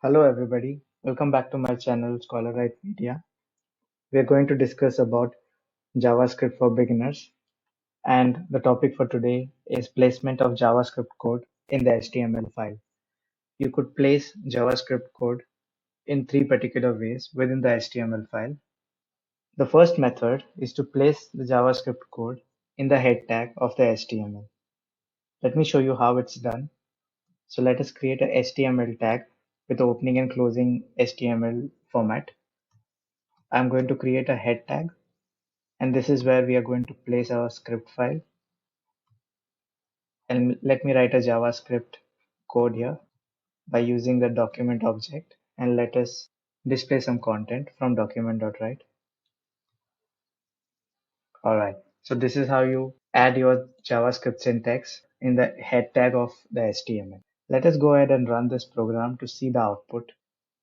Hello everybody, welcome back to my channel Scholarite Media. We are going to discuss about JavaScript for beginners, and the topic for today is placement of JavaScript code in the HTML file. You could place JavaScript code in three particular ways within the HTML file. The first method is to place the JavaScript code in the head tag of the HTML. Let me show you how it's done. So let us create a HTML tag with opening and closing HTML format. I'm going to create a head tag, and this is where we are going to place our script file. And let me write a JavaScript code here by using the document object, and let us display some content from document.write. Alright, so this is how you add your JavaScript syntax in the head tag of the HTML. Let us go ahead and run this program to see the output.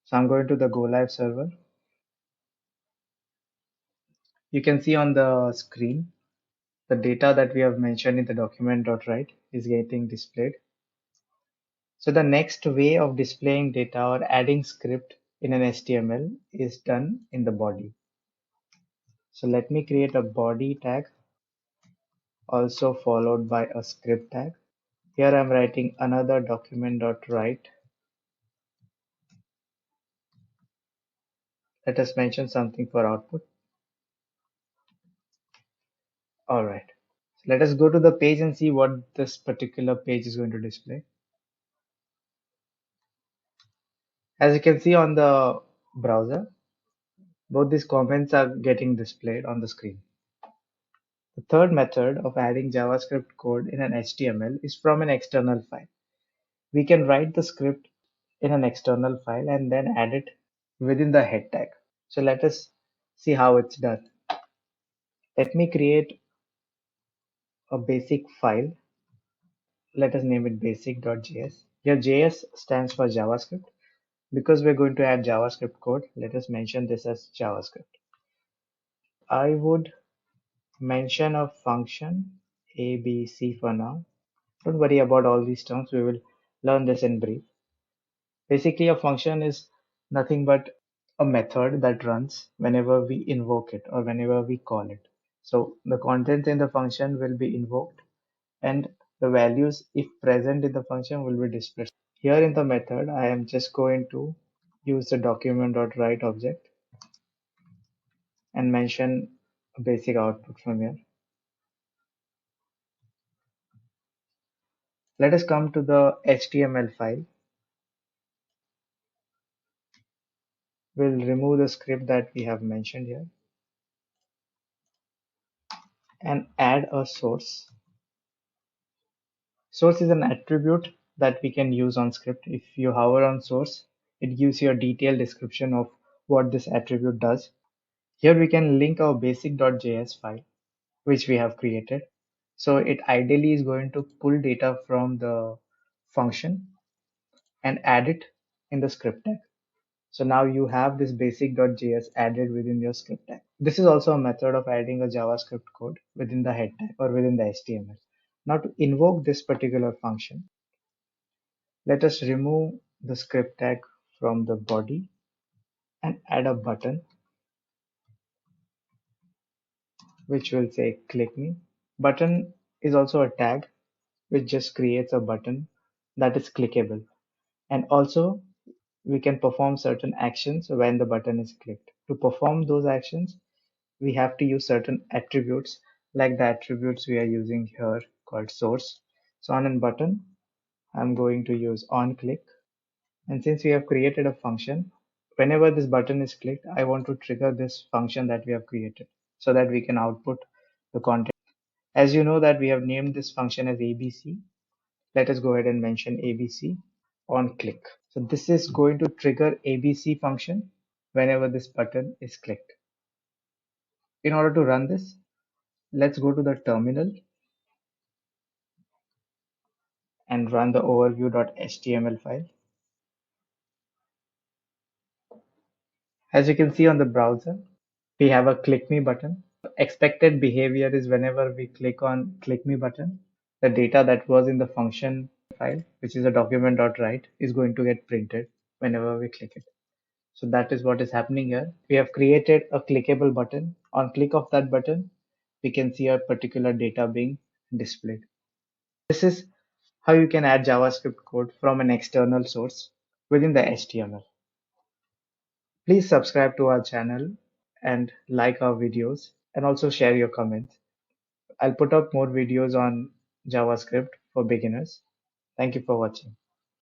So I'm going to the Go Live server. You can see on the screen the data that we have mentioned in the document.write is getting displayed. So the next way of displaying data or adding script in an HTML is done in the body. So let me create a body tag, also followed by a script tag. Here I'm writing another document.write. Let us mention something for output. Alright. Let us go to the page and see what this particular page is going to display. As you can see on the browser, both these comments are getting displayed on the screen. The third method of adding JavaScript code in an HTML is from an external file. We can write the script in an external file and then add it within the head tag. So let us see how it's done. Let me create a basic file. Let us name it basic.js. Here JS stands for JavaScript. Because we're going to add JavaScript code, let us mention this as JavaScript. I would mention a function ABC for now. Don't worry about all these terms, we will learn this in brief. Basically, a function is nothing but a method that runs whenever we invoke it or whenever we call it. So the content in the function will be invoked, and the values, if present in the function, will be displayed. Here in the method, I am just going to use the document.write object and mention a basic output from here. Let us come to the HTML file. We'll remove the script that we have mentioned here and add a source. Source is an attribute that we can use on script. If you hover on source, it gives you a detailed description of what this attribute does. Here we can link our basic.js file, which we have created. So it ideally is going to pull data from the function and add it in the script tag. So now you have this basic.js added within your script tag. This is also a method of adding a JavaScript code within the head tag or within the HTML. Now to invoke this particular function, let us remove the script tag from the body and add a button which will say click me. Button is also a tag which just creates a button that is clickable. And also we can perform certain actions when the button is clicked. To perform those actions, we have to use certain attributes like the attributes we are using here called source. So on a button, I'm going to use on click. And since we have created a function, whenever this button is clicked, I want to trigger this function that we have created so that we can output the content. As you know that we have named this function as ABC, let us go ahead and mention ABC on click. So this is going to trigger ABC function whenever this button is clicked. In order to run this, let's go to the terminal and run the overview.html file. As you can see on the browser, we have a click me button. Expected behavior is whenever we click on click me button, the data that was in the function file, which is a document.write, is going to get printed whenever we click it. So that is what is happening here. We have created a clickable button. On click of that button, we can see a particular data being displayed. This is how you can add JavaScript code from an external source within the HTML. Please subscribe to our channel and like our videos and also share your comments. I'll put up more videos on JavaScript for beginners. Thank you for watching.